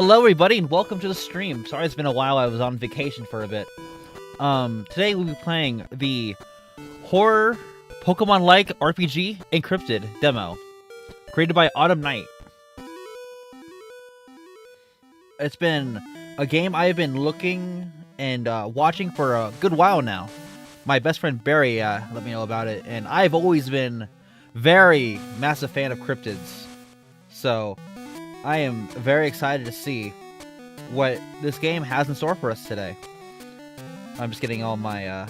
Hello everybody and welcome to the stream. Sorry it's been a while, I was on vacation for a bit. Today we'll be playing the horror Pokemon-like RPG Encrypted demo, created by Autumn Knight. It's been a game I've been looking and watching for a good while now. My best friend Barry let me know about it, and I've always been very massive fan of cryptids. So I am very excited to see what this game has in store for us today. I'm just getting all my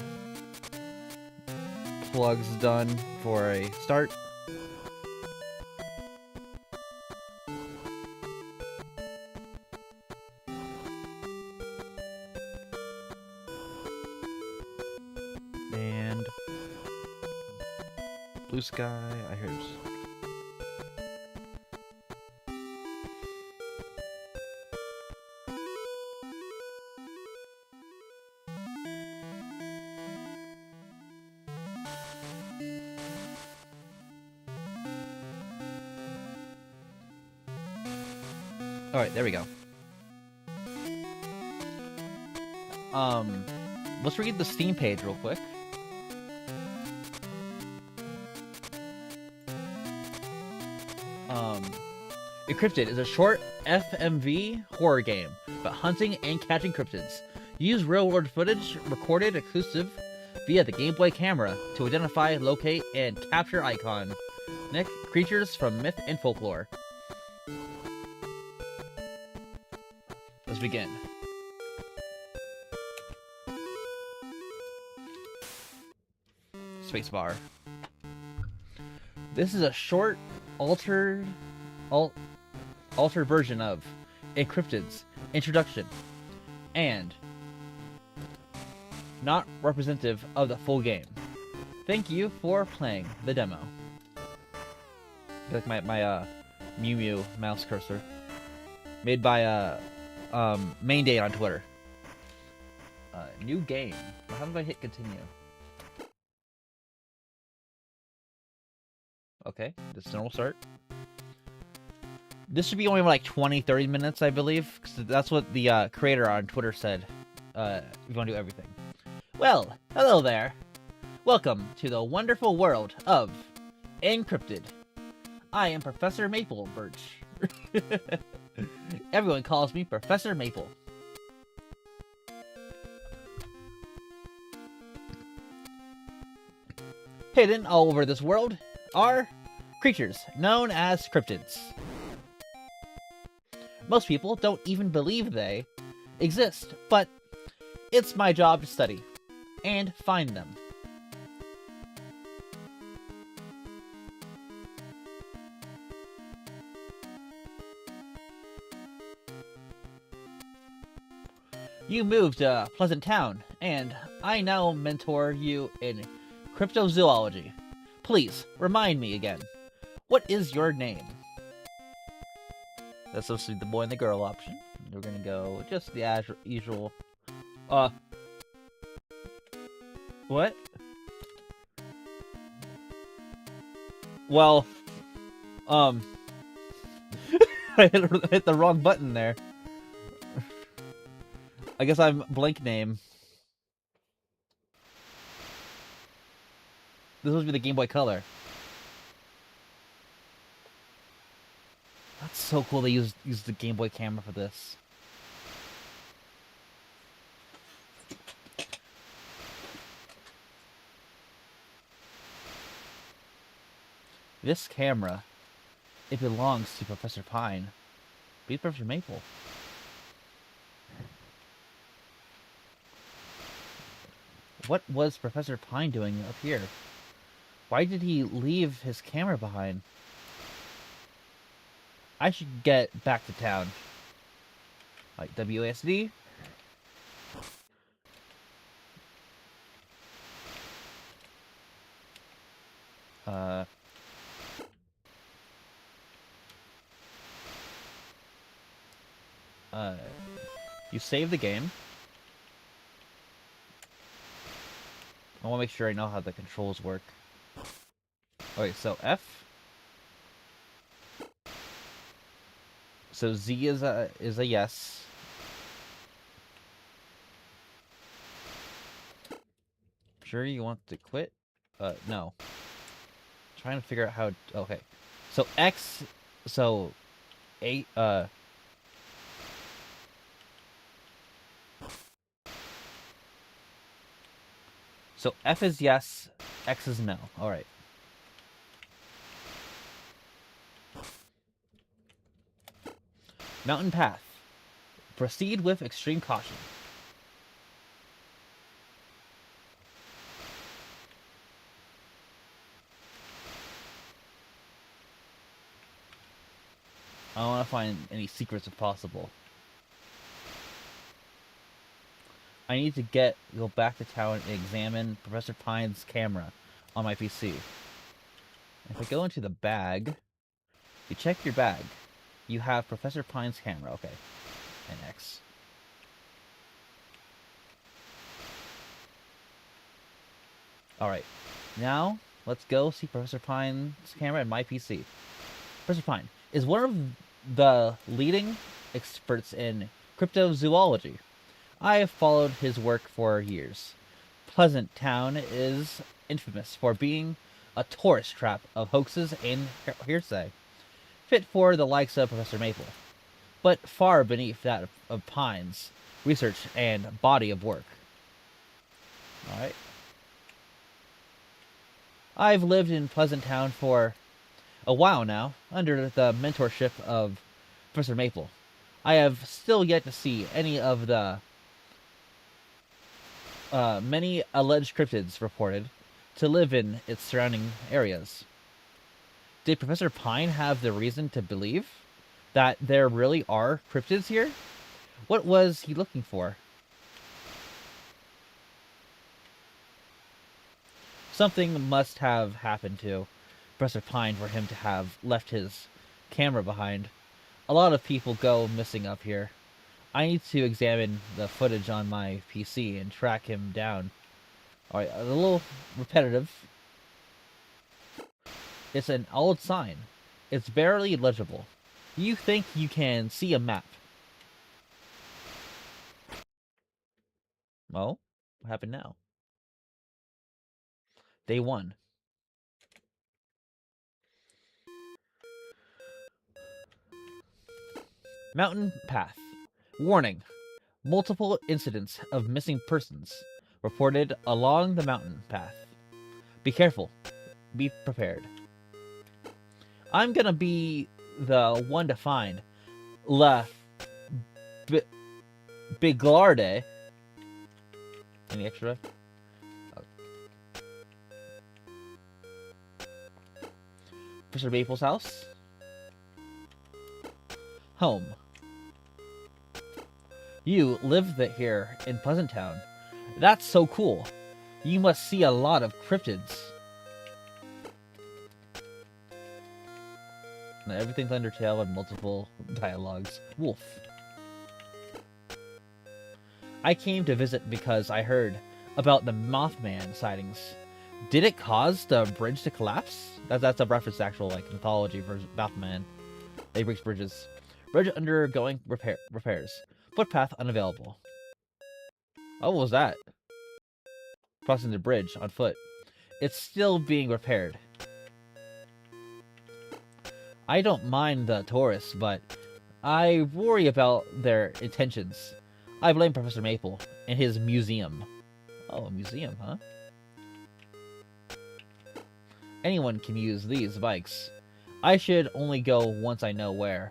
plugs done for a start. And blue sky, I hear this. Alright, there we go. Let's read the Steam page real quick. Encrypted is a short FMV horror game about hunting and catching cryptids. Use real-world footage recorded exclusive via the Game Boy camera to identify, locate, and capture iconic creatures from myth and folklore. Let's begin. Spacebar. This is a short, altered version of Encrypted's introduction, and not representative of the full game. Thank you for playing the demo. I like my Mew Mew mouse cursor, made by Main Date on Twitter. New game. How do I hit continue? Okay, this is normal start. This should be only like 20-30 minutes, I believe, because that's what the creator on Twitter said. If you want to do everything. Well, hello there. Welcome to the wonderful world of Encrypted. I am Professor Maple Birch. Everyone calls me Professor Maple. Hidden all over this world are creatures known as cryptids. Most people don't even believe they exist, but it's my job to study and find them. You moved to Pleasant Town, and I now mentor you in cryptozoology. Please, remind me again. What is your name? That's supposed to be the boy and the girl option. We're gonna go just the usual. What? Well, I hit the wrong button there. I guess I'm blank name. This must be the Game Boy Color. That's so cool they used the Game Boy camera for this. This camera, it belongs to Professor Pine. Be Professor Maple. What was Professor Pine doing up here? Why did he leave his camera behind? I should get back to town. Like WASD. You save the game. I want to make sure I know how the controls work. Okay, so F. So Z is a yes. Sure you want to quit? No. Trying to figure out how. Okay. So X. So 8. So F is yes. X is no. All right. Mountain path. Proceed with extreme caution. I don't want to find any secrets if possible. I need to go back to town and examine Professor Pine's camera on my PC. If I go into the bag, you check your bag. You have Professor Pine's camera. Okay. And X. Alright. Now, let's go see Professor Pine's camera and my PC. Professor Pine is one of the leading experts in cryptozoology. I have followed his work for years. Pleasant Town is infamous for being a tourist trap of hoaxes and hearsay, fit for the likes of Professor Maple, but far beneath that of Pine's research and body of work. Alright. I've lived in Pleasant Town for a while now, under the mentorship of Professor Maple. I have still yet to see any of the many alleged cryptids reported to live in its surrounding areas. Did Professor Pine have the reason to believe that there really are cryptids here? What was he looking for? Something must have happened to Professor Pine for him to have left his camera behind. A lot of people go missing up here. I need to examine the footage on my PC and track him down. Alright, a little repetitive. It's an old sign. It's barely legible. You think you can see a map. Oh? What happened now? Day 1. Mountain path. Warning. Multiple incidents of missing persons reported along the mountain path. Be careful. Be prepared. I'm gonna be the one to find La Biglarde. Any extra? Professor Maple's house. Home. You live here in Pleasant Town. That's so cool. You must see a lot of cryptids. Now, everything's Undertale and multiple dialogues. Wolf. I came to visit because I heard about the Mothman sightings. Did it cause the bridge to collapse? That's a reference to actual mythology for Mothman. They breach bridges. Bridge undergoing repairs. Footpath unavailable. Oh, what was that? Crossing the bridge on foot. It's still being repaired. I don't mind the tourists, but I worry about their intentions. I blame Professor Maple and his museum. Oh, a museum, huh? Anyone can use these bikes. I should only go once I know where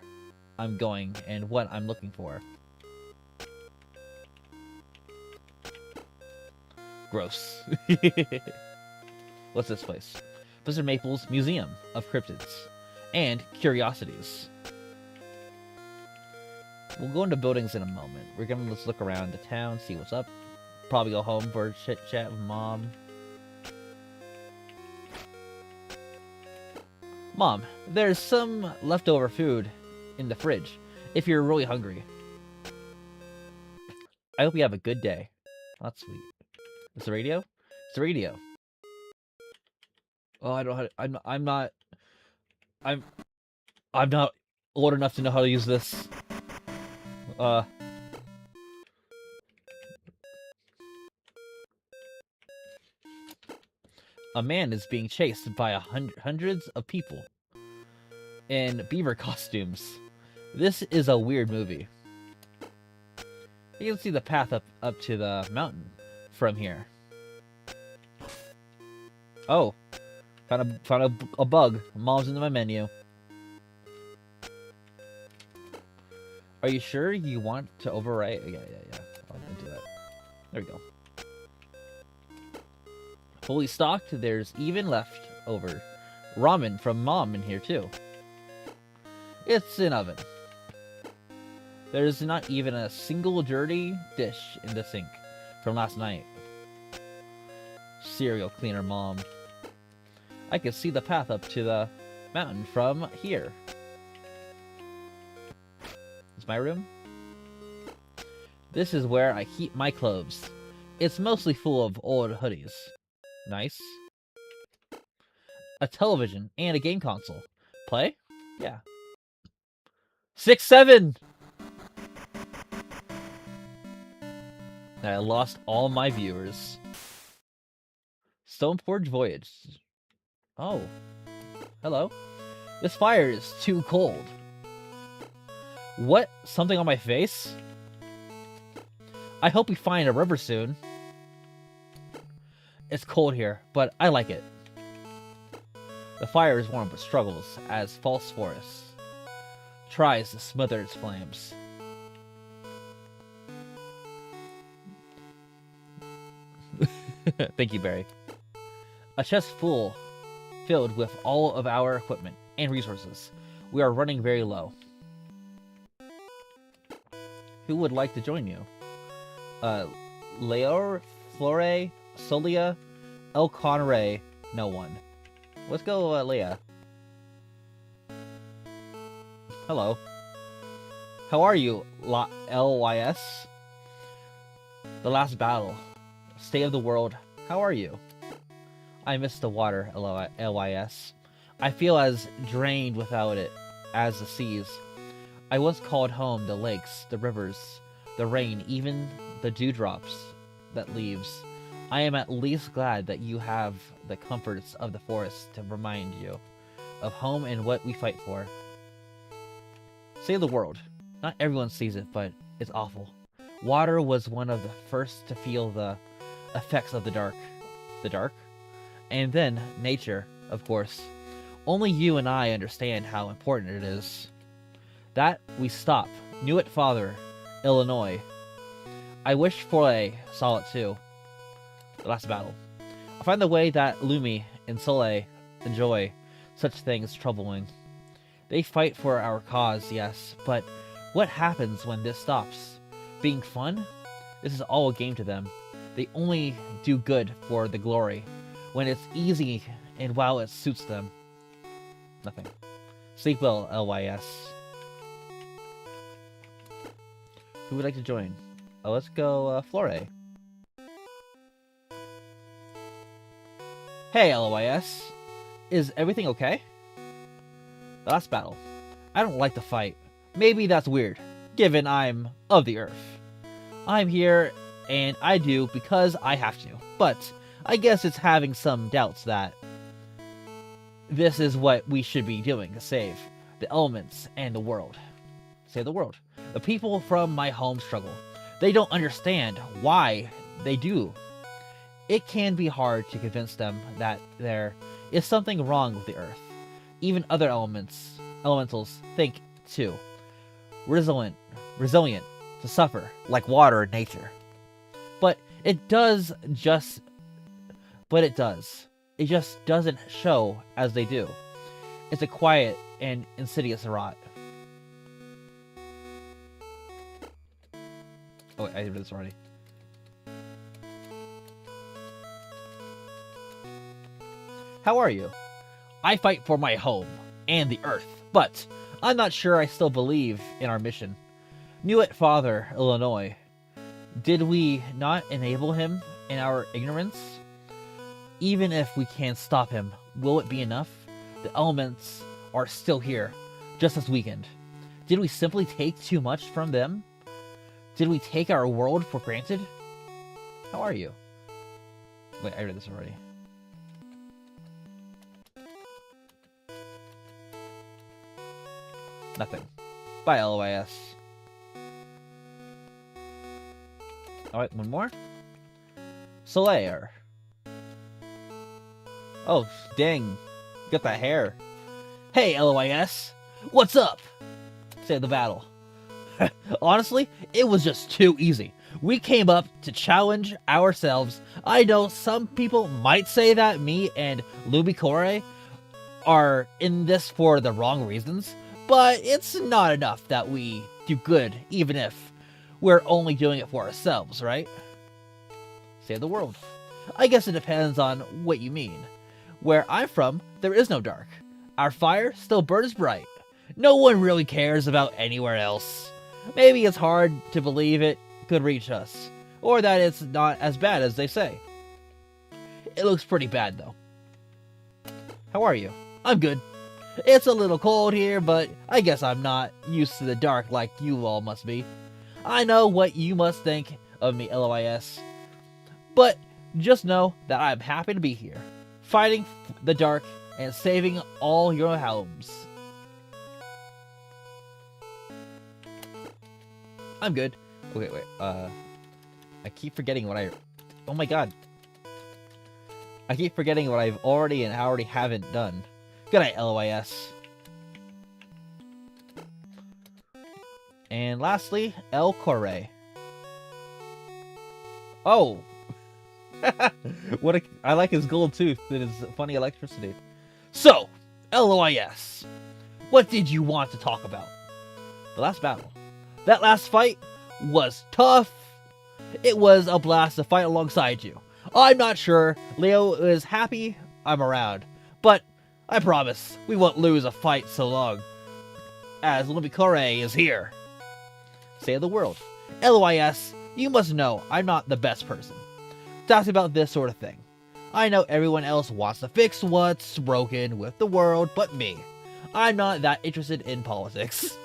I'm going and what I'm looking for. Gross. What's this place? Professor Maple's Museum of Cryptids and Curiosities. We'll go into buildings in a moment. We're gonna just look around the town, see what's up. Probably go home for a chit chat with Mom. Mom, there's some leftover food in the fridge if you're really hungry. I hope you have a good day. That's sweet. It's the radio? It's the radio. Oh, I don't know how to, I'm not old enough to know how to use this. A man is being chased by hundreds of people in beaver costumes. This is a weird movie. You can see the path up to the mountain from here. Oh, found a bug. Mom's into my menu. Are you sure you want to overwrite? Yeah. I'll do that. There we go. Fully stocked. There's even left over ramen from Mom in here too. It's an oven. There's not even a single dirty dish in the sink from last night. Cereal cleaner, Mom. I can see the path up to the mountain from here. It's my room. This is where I keep my clothes. It's mostly full of old hoodies. Nice. A television and a game console. Play? Yeah. 6, 7! I lost all my viewers. Stoneforge Voyage. Oh. Hello. This fire is too cold. What? Something on my face? I hope we find a river soon. It's cold here, but I like it. The fire is warm but struggles as false forest tries to smother its flames. Thank you, Barry. A chest filled with all of our equipment and resources. We are running very low. Who would like to join you? Leor, Flore, Solia, El Conray, no one. Let's go, Leah. Hello. How are you, LYS? The last battle. State of the world. How are you? I miss the water, LYS. I feel as drained without it as the seas. I once called home the lakes, the rivers, the rain, even the dewdrops that leaves. I am at least glad that you have the comforts of the forest to remind you of home and what we fight for. Save the world. Not everyone sees it, but it's awful. Water was one of the first to feel the effects of the dark. The dark? And then nature, of course. Only you and I understand how important it is. That we stop. Knew it, Father. Illinois. I wish Foray saw it too. The last battle. I find the way that Lumi and Soleil enjoy such things troubling. They fight for our cause, yes, but what happens when this stops? Being fun? This is all a game to them. They only do good for the glory, when it's easy and while it suits them. Nothing. Sleep well, LYS. Who would like to join? Oh, let's go, Flore. Hey, LYS. Is everything okay? The last battle. I don't like the fight. Maybe that's weird, given I'm of the Earth. I'm here, and I do because I have to. But I guess it's having some doubts that this is what we should be doing to save the elements and the world. Save the world. The people from my home struggle. They don't understand why they do. It can be hard to convince them that there is something wrong with the Earth. Even other elementals think too. Resilient to suffer like water in nature. But it just doesn't show as they do. It's a quiet and insidious rot. Oh, wait, I read this already. How are you? I fight for my home and the Earth, but I'm not sure I still believe in our mission. Knew it, Father, Illinois. Did we not enable him in our ignorance? Even if we can't stop him, will it be enough? The elements are still here, just as weakened. Did we simply take too much from them? Did we take our world for granted? How are you? Wait, I read this already. Nothing. Bye, LOIS. Alright, one more. Solaire. Oh, dang. Got that hair. Hey, LOIS. What's up? Save the battle. Honestly, it was just too easy. We came up to challenge ourselves. I know some people might say that me and Lubikore are in this for the wrong reasons, but it's not enough that we do good, even if we're only doing it for ourselves, right? Save the world. I guess it depends on what you mean. Where I'm from, there is no dark. Our fire still burns bright. No one really cares about anywhere else. Maybe it's hard to believe it could reach us, or that it's not as bad as they say. It looks pretty bad, though. How are you? I'm good. It's a little cold here, but I guess I'm not used to the dark like you all must be. I know what you must think of me, LOIS, but just know that I'm happy to be here, fighting the dark and saving all your homes. I'm good. Okay, wait, I keep forgetting what oh my god. I keep forgetting what I've already haven't done. Good night, LOIS. And lastly, El Corre. Oh! I like his gold tooth and his funny electricity. So, LOIS, what did you want to talk about? The last battle. That last fight was tough. It was a blast to fight alongside you. I'm not sure Leo is happy I'm around, but I promise we won't lose a fight so long as Lubikore is here. Save the world. LOIS, you must know I'm not the best person to ask about this sort of thing. I know everyone else wants to fix what's broken with the world, but me. I'm not that interested in politics.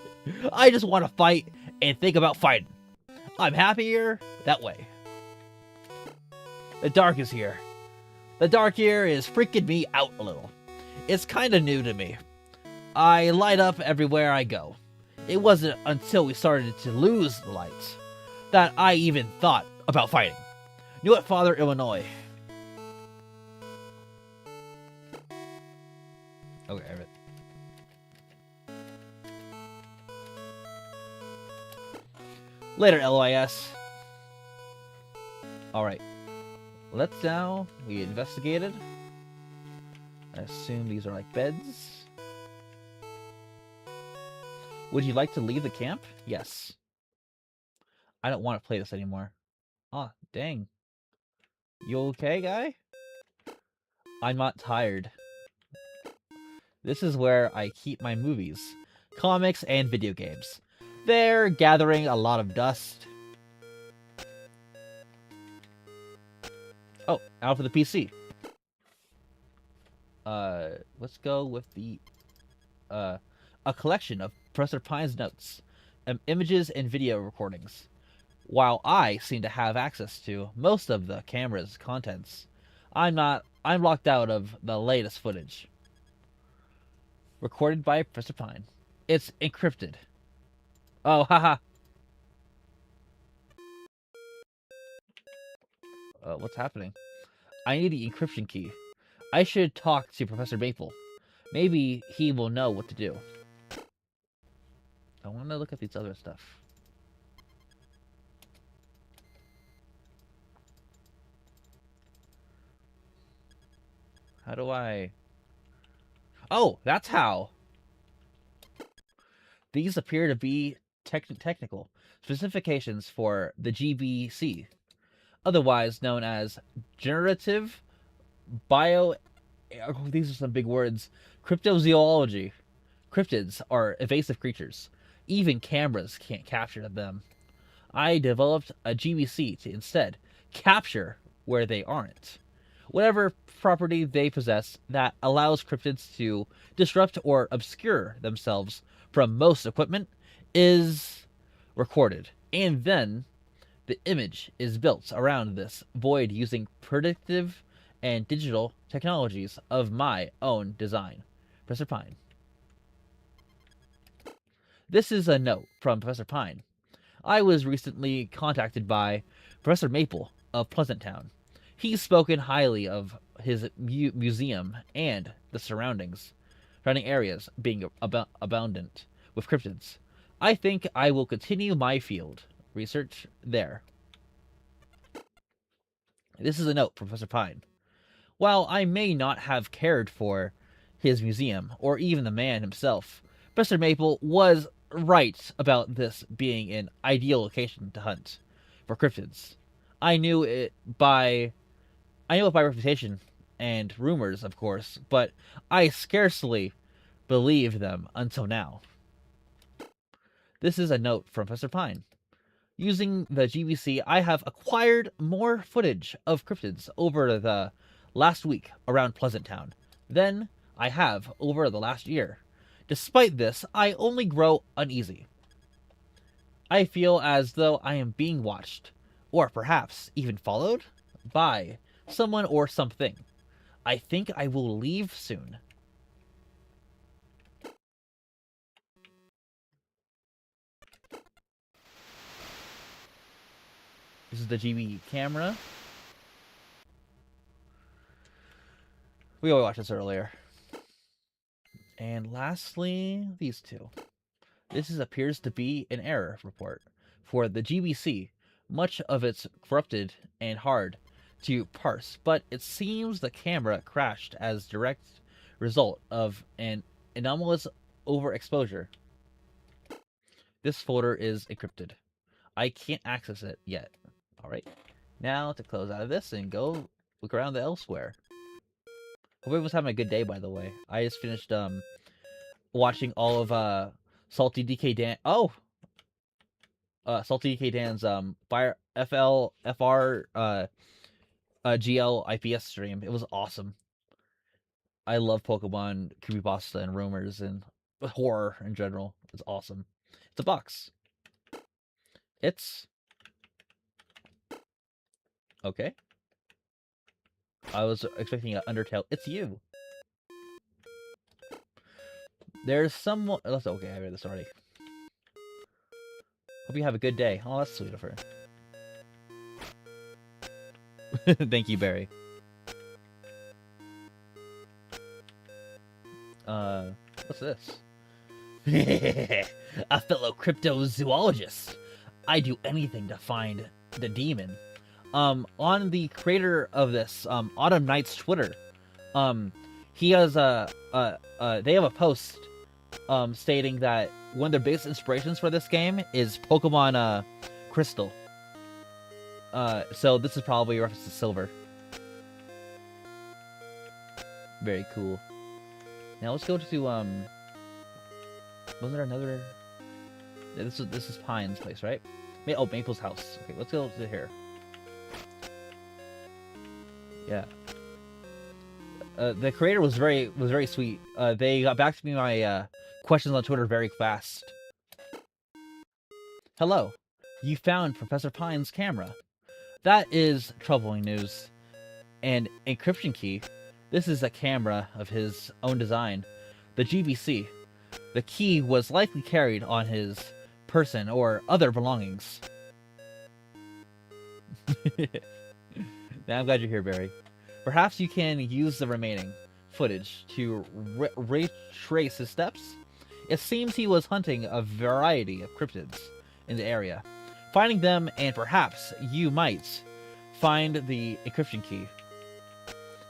I just want to fight and think about fighting. I'm happier that way. The dark is here. The dark here is freaking me out a little. It's kinda new to me. I light up everywhere I go. It wasn't until we started to lose the lights that I even thought about fighting. Knew it, Father Illinois. Okay, I read. Later, LOIS. Alright. Let's now... We investigated. I assume these are like beds. Would you like to leave the camp? Yes. I don't want to play this anymore. Ah, dang. You okay, guy? I'm not tired. This is where I keep my movies, comics, and video games. They're gathering a lot of dust. Oh, out for the PC. Let's go with the, a collection of Professor Pine's notes, images, and video recordings. While I seem to have access to most of the camera's contents, I'm locked out of the latest footage. Recorded by Professor Pine. It's encrypted. Oh, haha. What's happening? I need the encryption key. I should talk to Professor Maple. Maybe he will know what to do. I want to look at these other stuff. How do I... Oh, that's how! These appear to be technical specifications for the GBC, otherwise known as generative bio... These are some big words. Cryptozoology. Cryptids are evasive creatures. Even cameras can't capture them. I developed a GBC to instead capture where they aren't. Whatever property they possess that allows cryptids to disrupt or obscure themselves from most equipment is recorded, and then the image is built around this void using predictive and digital technologies of my own design. Professor Pine. This is a note from Professor Pine. I was recently contacted by Professor Maple of Pleasant Town. He's spoken highly of his museum and the surrounding areas being abundant with cryptids. I think I will continue my field research there. This is a note from Professor Pine. While I may not have cared for his museum, or even the man himself, Professor Maple was right about this being an ideal location to hunt for cryptids. I knew it by reputation and rumors, of course, but I scarcely believed them until now. This is a note from Professor Pine. Using the GBC, I have acquired more footage of cryptids over the last week around Pleasant Town than I have over the last year. Despite this, I only grow uneasy. I feel as though I am being watched, or perhaps even followed, by someone or something. I think I will leave soon. This is the GB camera. We already watched this earlier. And lastly, these two. This appears to be an error report for the GBC. Much of it's corrupted and hard to parse, but it seems the camera crashed as direct result of an anomalous overexposure. This folder is encrypted. I can't access it yet. Alright. Now to close out of this and go look around the elsewhere. Hope everyone's having a good day, by the way. I just finished watching all of Salty DK Dan. Oh, Salty DK Dan's Fire FR GL IPS stream. It was awesome. I love Pokemon creepypasta and rumors and horror in general. It's awesome. It's a box. It's okay. I was expecting an Undertale. It's you. There's someone. That's okay. I read this already. Hope you have a good day. Oh, that's sweet of her. Thank you, Barry. What's this? A fellow cryptozoologist. I do anything to find the demon. On the creator of this, Autumn Knight's Twitter, he has they have a post, stating that one of their biggest inspirations for this game is Pokemon, Crystal. So this is probably a reference to Silver. Very cool. Now let's go to, wasn't there another? Yeah, this is Pine's place, right? Oh, Maple's house. Okay, let's go to here. Yeah. The creator was very sweet. They got back to me my questions on Twitter very fast. Hello, you found Professor Pine's camera. That is troubling news. And encryption key. This is a camera of his own design, the GBC. The key was likely carried on his person or other belongings. Now I'm glad you're here, Barry. Perhaps you can use the remaining footage to retrace his steps? It seems he was hunting a variety of cryptids in the area. Finding them, and perhaps you might find the encryption key.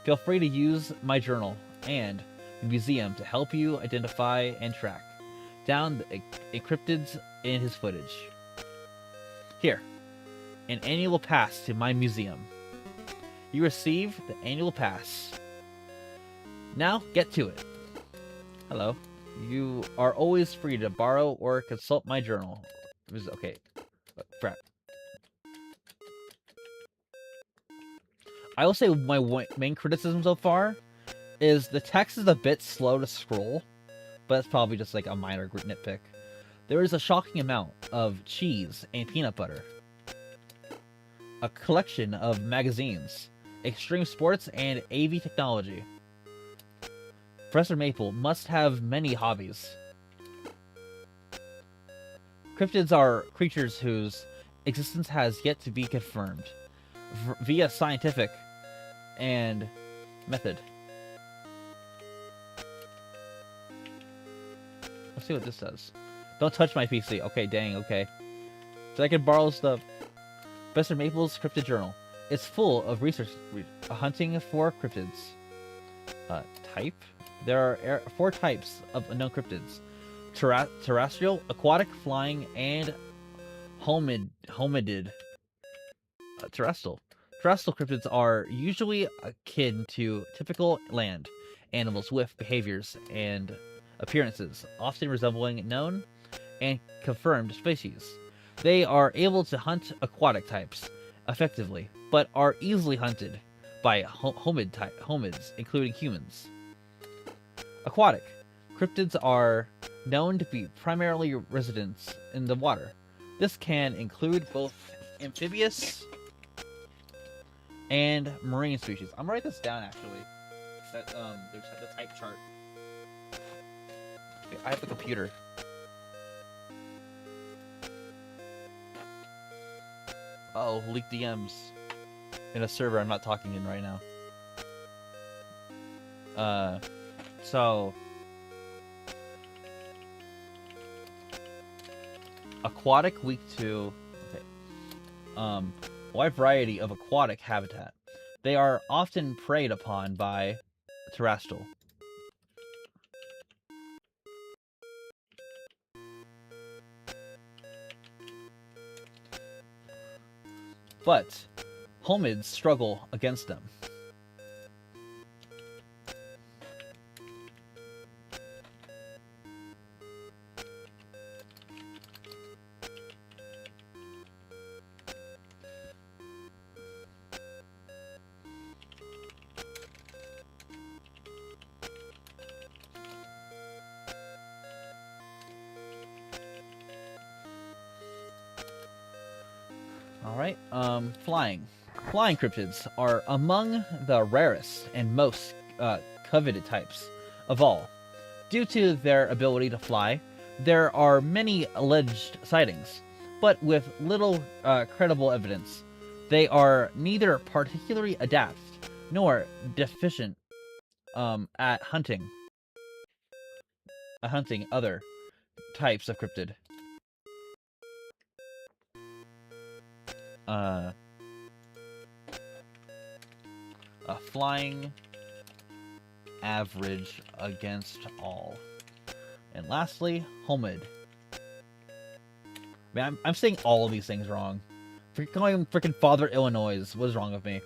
Feel free to use my journal and the museum to help you identify and track down the encryptids in his footage. Here, an annual pass to my museum. You receive the annual pass. Now, get to it. Hello. You are always free to borrow or consult my journal. Okay. Crap. I will say my main criticism so far is the text is a bit slow to scroll, but it's probably just like a minor nitpick. There is a shocking amount of cheese and peanut butter. A collection of magazines, extreme sports, and AV technology. Professor Maple must have many hobbies. Cryptids are creatures whose existence has yet to be confirmed via scientific and method. Let's see what this says. Don't touch my PC. Okay, dang, okay. So I can borrow stuff. Professor Maple's Cryptid Journal. It's full of research hunting for cryptids. Type? There are 4 types of unknown cryptids. Terrestrial, aquatic, flying, and hominid. Terrestrial. Terrestrial cryptids are usually akin to typical land animals with behaviors and appearances, often resembling known and confirmed species. They are able to hunt aquatic types effectively, but are easily hunted by homids, including humans. Aquatic. Cryptids are known to be primarily residents in the water. This can include both amphibious and marine species. I'm gonna write this down actually. That there's the type chart. Okay, I have the computer. Uh-oh, leaked DMs in a server I'm not talking in right now. So aquatic, weak to wide variety of aquatic habitat. They are often preyed upon by terrestrial. But homids struggle against them. Alright, flying. Flying cryptids are among the rarest and most coveted types of all. Due to their ability to fly, there are many alleged sightings, but with little credible evidence. They are neither particularly adept nor deficient at hunting other types of cryptid. A flying average against all. And lastly, homid. Man, I'm saying all of these things wrong. Calling him freaking Father Illinois. What is wrong with me?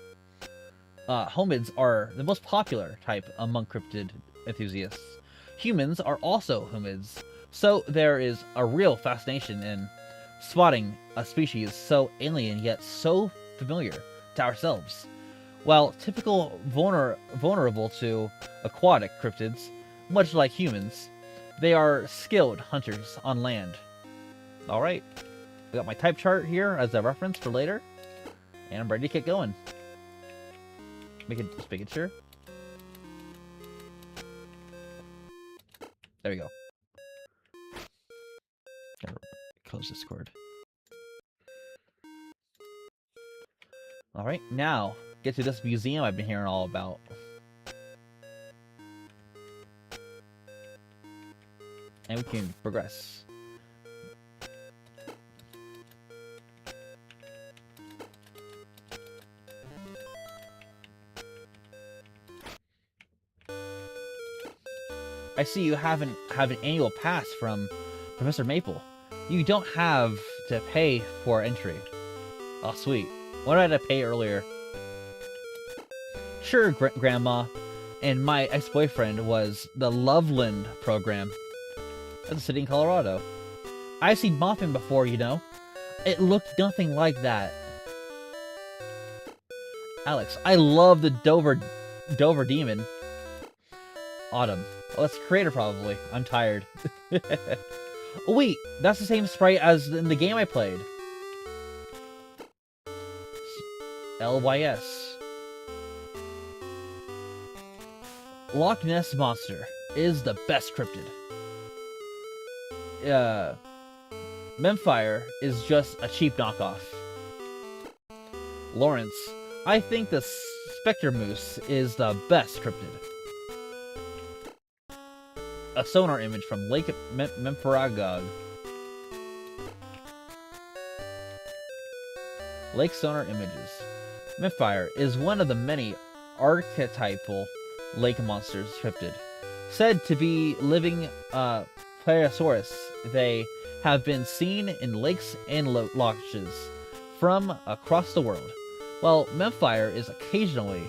Homids are the most popular type among cryptid enthusiasts. Humans are also homids, so there is a real fascination in spotting a species so alien yet so familiar to ourselves. While typical vulnerable to aquatic cryptids, much like humans, they are skilled hunters on land. Alright, I got my type chart here as a reference for later, and I'm ready to get going. Just making sure. There we go. Gotta close Discord. Alright, now get to this museum I've been hearing all about. And we can progress. I see you have an annual pass from Professor Maple. You don't have to pay for entry. Oh, sweet. What did I have to pay earlier? Sure, Grandma. And my ex-boyfriend was the Loveland program. That's a city in Colorado. I've seen mopping before, you know. It looked nothing like that. Alex, I love the Dover Demon. Autumn. Oh, that's Creator probably. I'm tired. Oh wait, that's the same sprite as in the game I played. LYS. Loch Ness Monster is the best cryptid. Memfire is just a cheap knockoff. Lawrence, I think the Spectre Moose is the best cryptid. A sonar image from Lake Memphragog. Lake sonar images. Memfire is one of the many archetypal lake monsters cryptid. Said to be living Plesiosaurus, they have been seen in lakes and loches from across the world. While Memfire is occasionally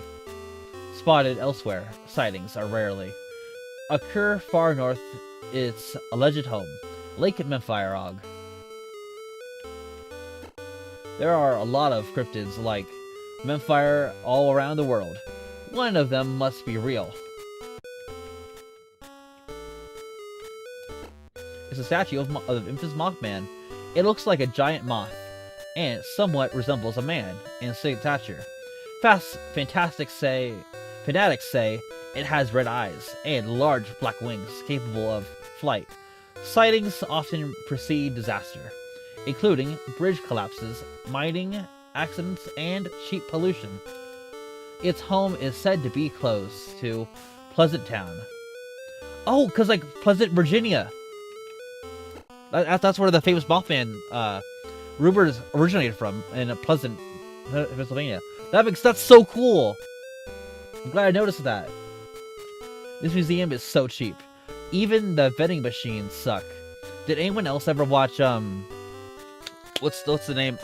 spotted elsewhere, sightings are rarely occur far north its alleged home, Lake Memphragog. There are a lot of cryptids like Memfire all around the world. One of them must be real. It's a statue of infamous Mothman. It looks like a giant moth, and somewhat resembles a man in stature. Fanatics say it has red eyes and large black wings capable of flight. Sightings often precede disaster, including bridge collapses, mining accidents, and cheap pollution. Its home is said to be close to Pleasant Town. Oh, because like Pleasant, Virginia. That's where the famous Mothman rumors originated from, in Pleasant, Pennsylvania. That's so cool. I'm glad I noticed that. This museum is so cheap. Even the vending machines suck. Did anyone else ever watch what's the name?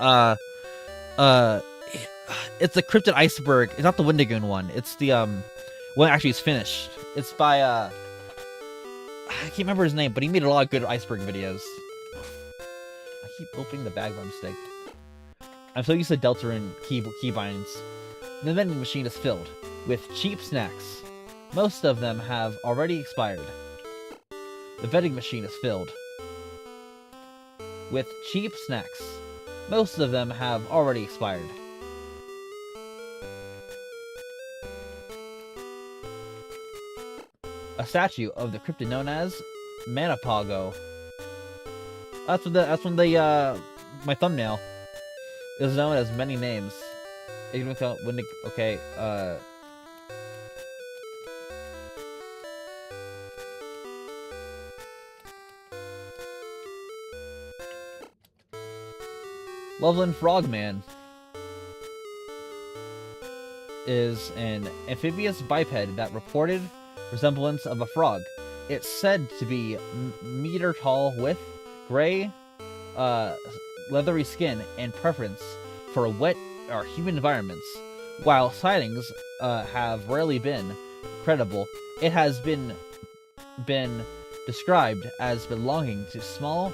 It's the Cryptid Iceberg. It's not the Wendigoon one. It's the one actually is finished. It's by I can't remember his name, but he made a lot of good iceberg videos. I keep opening the bag by mistake. I'm so used to Delta and keybinds. The vending machine is filled with cheap snacks. Most of them have already expired. The vending machine is filled with cheap snacks. Most of them have already expired. A statue of the cryptid known as Manipago. That's when my thumbnail is known as many names. Okay, Loveland Frogman is an amphibious biped that reported resemblance of a frog. It's said to be meter tall with gray, leathery skin and preference for wet or humid environments. While sightings have rarely been credible, it has been described as belonging to small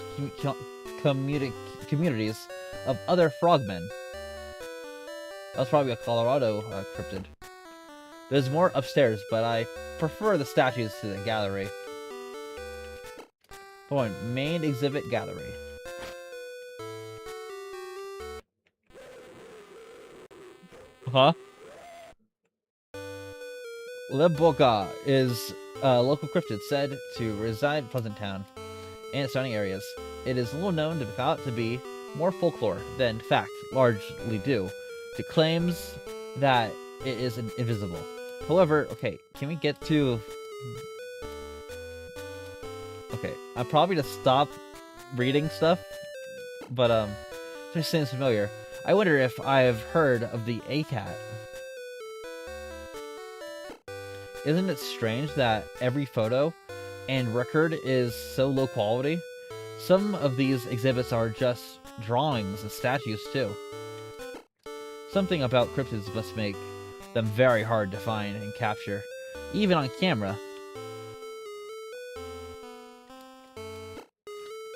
communities of other frogmen. That's probably a Colorado cryptid. There's more upstairs, but I prefer the statues to the gallery. Main exhibit gallery. Huh? Leboga is a local cryptid said to reside in Pleasant Town and surrounding areas. It is little known to be thought to be more folklore than fact, largely due to claims that it is invisible. However, okay, can we get to... Okay, I'm probably to stop reading stuff, but it just seems familiar. I wonder if I've heard of the ACAT. Isn't it strange that every photo and record is so low quality? Some of these exhibits are just drawings and statues too. Something about cryptids must make them very hard to find and capture, even on camera.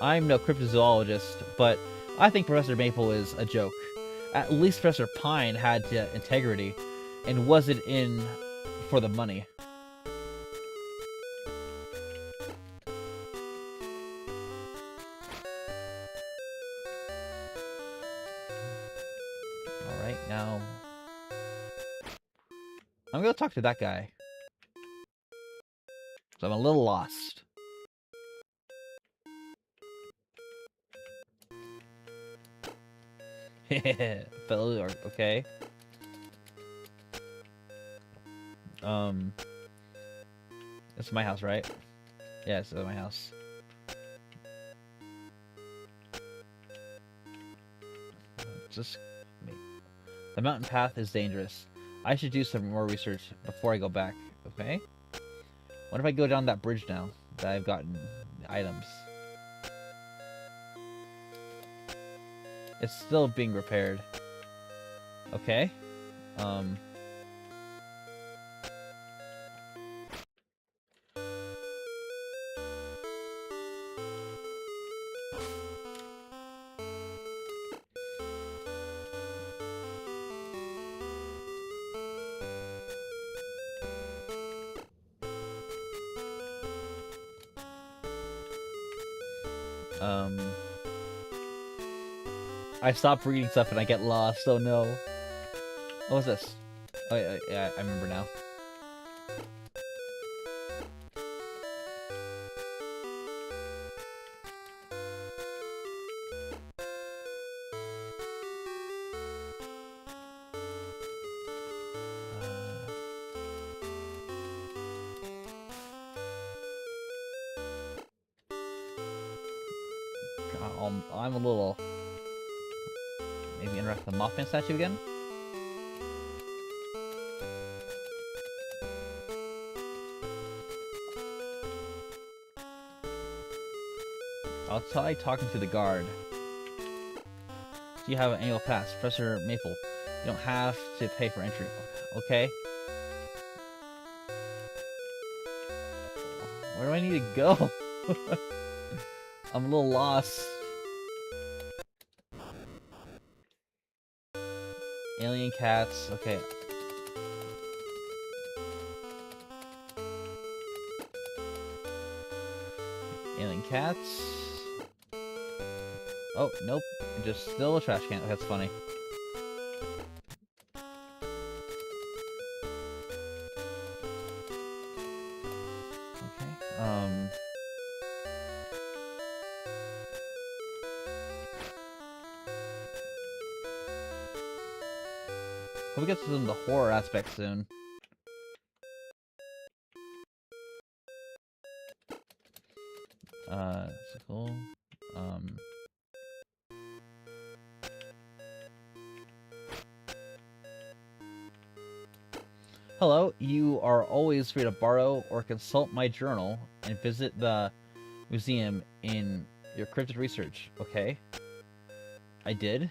I'm no cryptozoologist, but I think Professor Maple is a joke. At least Professor Pine had integrity, and wasn't in for the money. Alright, now... I'm gonna talk to that guy. So I'm a little lost. Fellow, okay. This is my house, right? Yeah, this is my house. Just... The mountain path is dangerous. I should do some more research before I go back, okay? What if I go down that bridge now that I've gotten items? It's still being repaired. Okay. I stop reading stuff and I get lost. Oh no. What was this? Oh yeah, I remember now. I'm a little... Maybe interact with the Mothman statue again? I'll try talking to the guard. Do you have an annual pass? Professor Maple, you don't have to pay for entry. Okay. Where do I need to go? I'm a little lost. Alien cats, okay. Alien cats. Oh, nope. Just still a trash can. That's funny. Okay, hope we get to some of the horror aspects soon. That's cool. Hello, you are always free to borrow or consult my journal and visit the museum in your cryptid research. Okay. I did.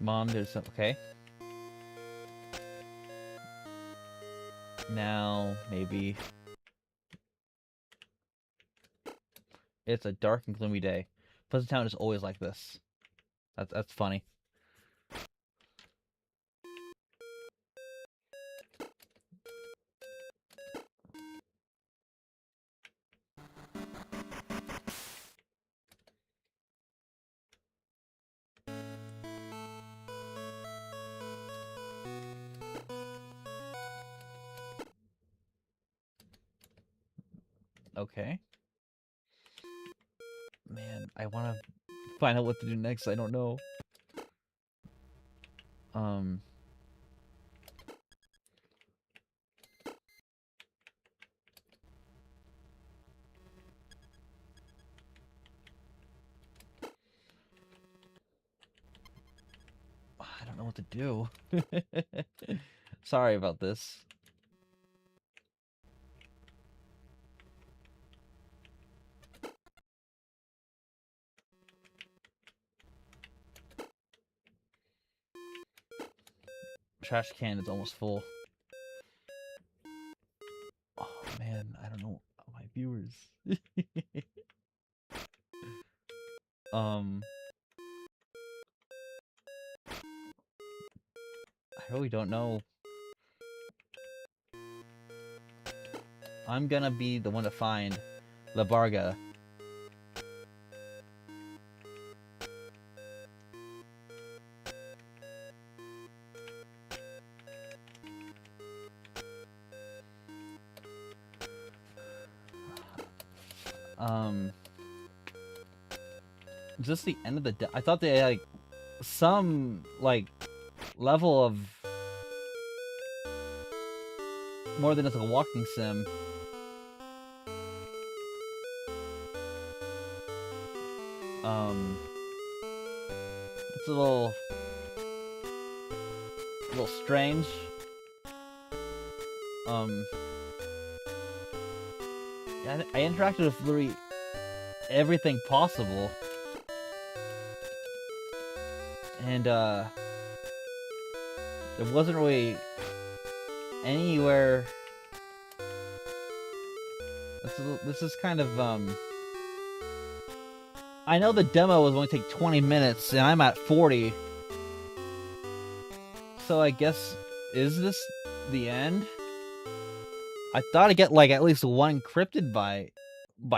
Mom, there's some... Okay. Now, maybe... It's a dark and gloomy day. Pleasant Town is always like this. That's funny. Okay. Man, I want to find out what to do next. I don't know. I don't know what to do. Sorry about this. Trash can is almost full. Oh man, I don't know my viewers. I really don't know. I'm gonna be the one to find La Barga. Is this the end of the I thought they had, like, some, like, level of more than just a walking sim. It's a little strange. Yeah, I interacted with literally everything possible. And, there wasn't really anywhere... This is kind of, I know the demo was only take 20 minutes, and I'm at 40. So I guess, is this the end? I thought I'd get, like, at least one encrypted by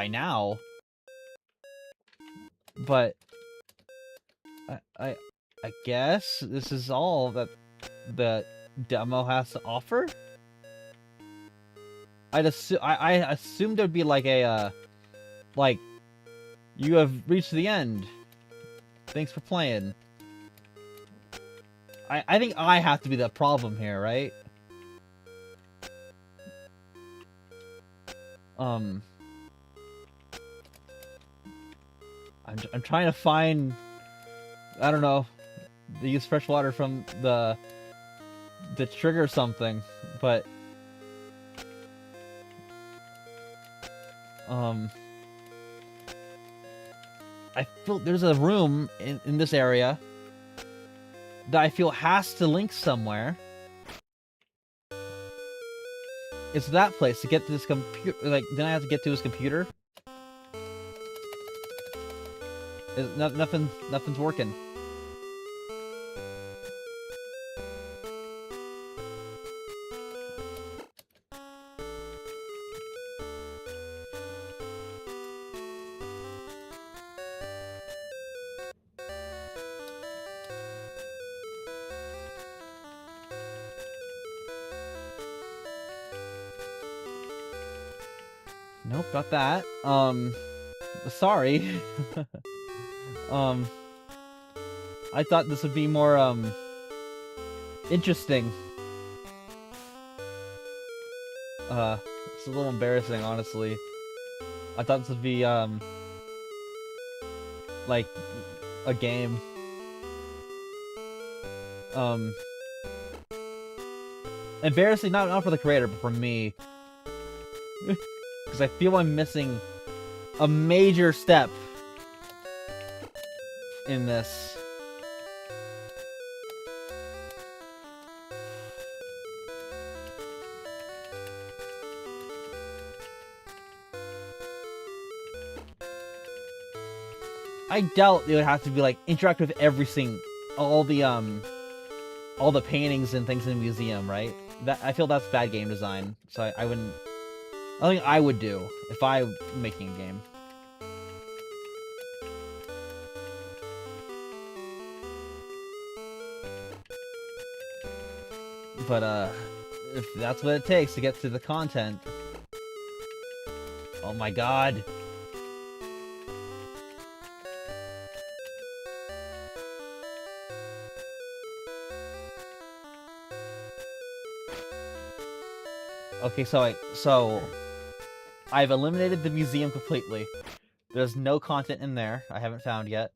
now. But I guess this is all that the demo has to offer? I assumed there'd be like a like, you have reached the end. Thanks for playing. I think I have to be the problem here, right? I'm trying to find, I don't know, they use fresh water from the trigger something, but I feel there's a room in this area that I feel has to link somewhere. It's that place to get to this computer. Like, then I have to get to his computer. Nothing's working. Nope, got that. Sorry. I thought this would be more, interesting. It's a little embarrassing, honestly. I thought this would be, like, a game. Embarrassing, not for the creator, but for me. Because I feel I'm missing a major step in this. I doubt it would have to be like interact with all the paintings and things in the museum, right? I feel that's bad game design, so I wouldn't. I think I would do if I were making a game. But if that's what it takes to get to the content. Oh my god. Okay, so I've eliminated the museum completely. There's no content in there I haven't found yet.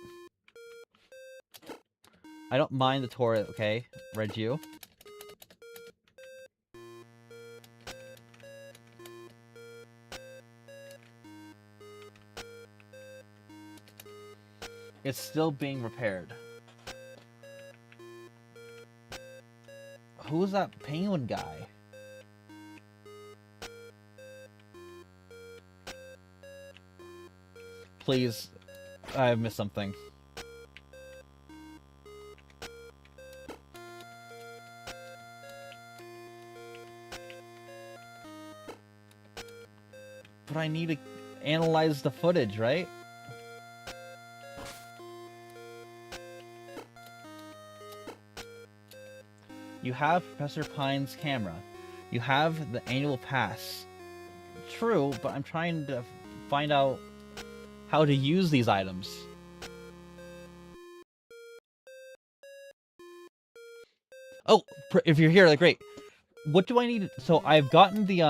I don't mind the tour, okay? Read you. It's still being repaired. Who was that penguin guy? Please, I missed something. But I need to analyze the footage, right? You have Professor Pine's camera. You have the annual pass. True, but I'm trying to find out how to use these items. Oh, if you're here, like, great. What do I need? So I've gotten the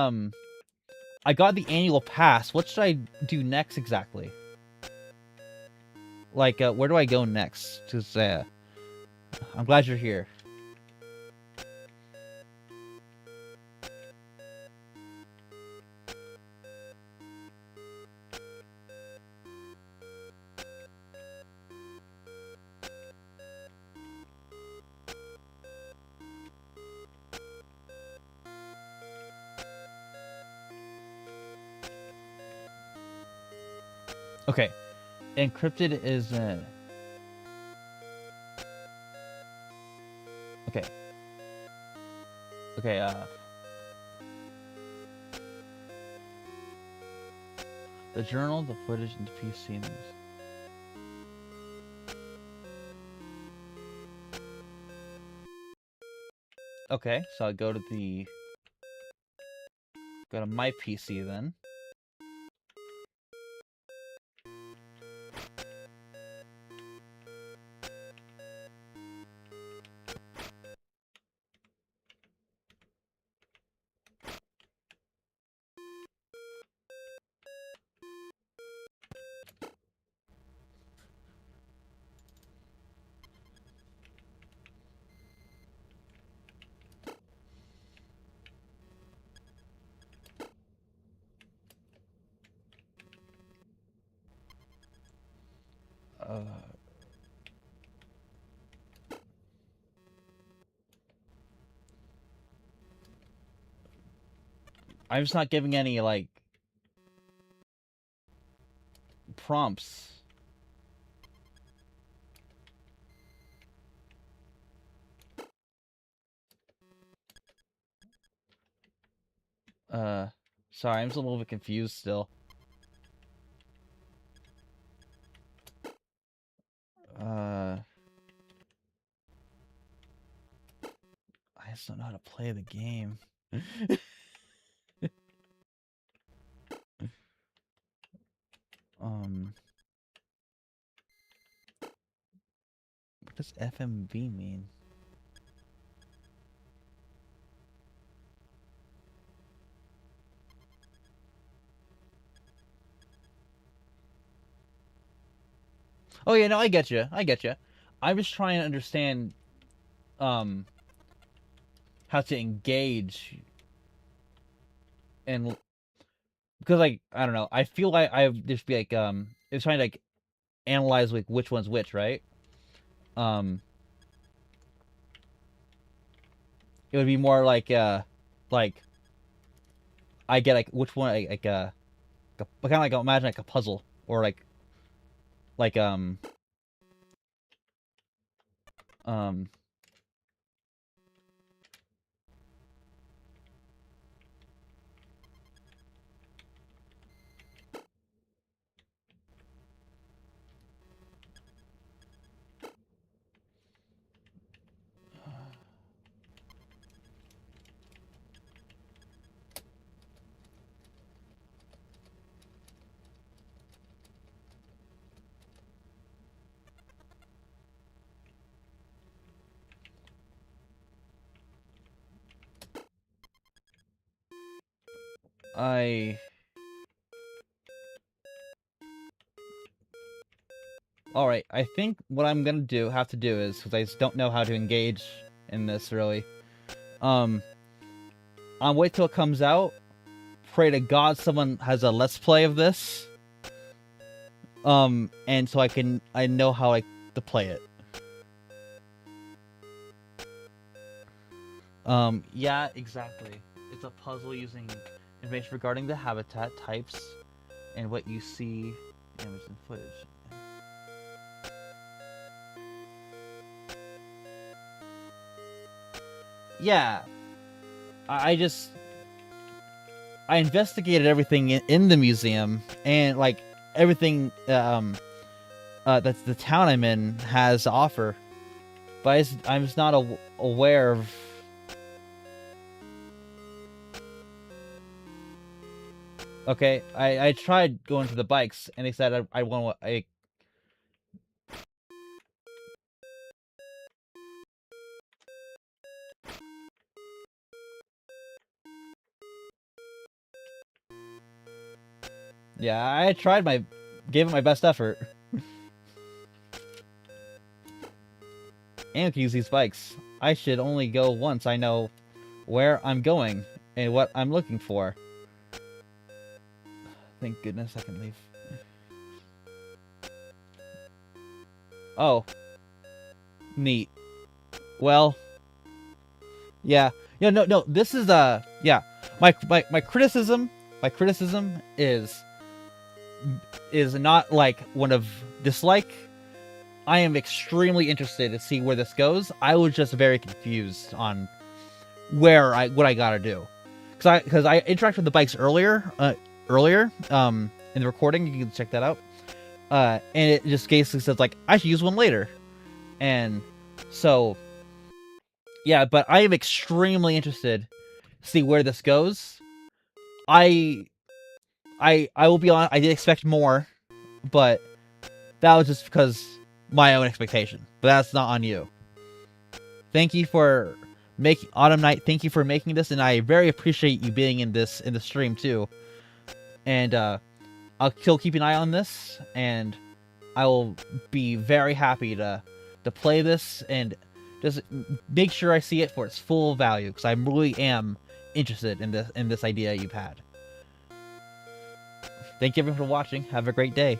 I got the annual pass. What should I do next exactly? Like, where do I go next? Cause I'm glad you're here. Okay, Encrypted is okay. Okay, the journal, the footage, and the PC news. Okay, so I'll go to my PC then. I'm just not giving any, like, prompts. Sorry, I'm just a little bit confused still. I just don't know how to play the game. What does FMV mean? Oh yeah, no, I get you. I get you. I'm just trying to understand, how to engage, and because, like, I don't know, I feel like I just be like, it's trying to, like, analyze, like, which one's which, right? Um, it would be more like I get, like, which one, like, kind of like, imagine like a puzzle, or like um I all right. I think what I'm gonna have to do is, because I just don't know how to engage in this really. Um, I'll wait till it comes out. Pray to God someone has a let's play of this. And so I know how, like, to play it. Yeah, exactly. It's a puzzle using information regarding the habitat types and what you see, image and footage. Yeah, I just I investigated everything in the museum, and like everything that's the town I'm in has to offer, but I'm just not aware of. Okay, I tried going to the bikes, and they said I want I. Yeah, I tried gave it my best effort. And can use these bikes. I should only go once I know where I'm going and what I'm looking for. Thank goodness I can leave. Oh. Neat. Well. Yeah. Yeah, no, this is, yeah. My criticism is not, like, one of dislike. I am extremely interested to see where this goes. I was just very confused on what I gotta do. Because I interacted with the bikes earlier, in the recording. You can check that out. And it just basically says, like, I should use one later. And so, yeah, but I am extremely interested to see where this goes. I will be honest, I did expect more, but that was just because my own expectation. But that's not on you. Thank you for making Autumn Night. Thank you for making this, and I very appreciate you being in the stream too. And I'll still keep an eye on this, and I will be very happy to play this and just make sure I see it for its full value, because I really am interested in this idea you've had. Thank you everyone for watching. Have a great day.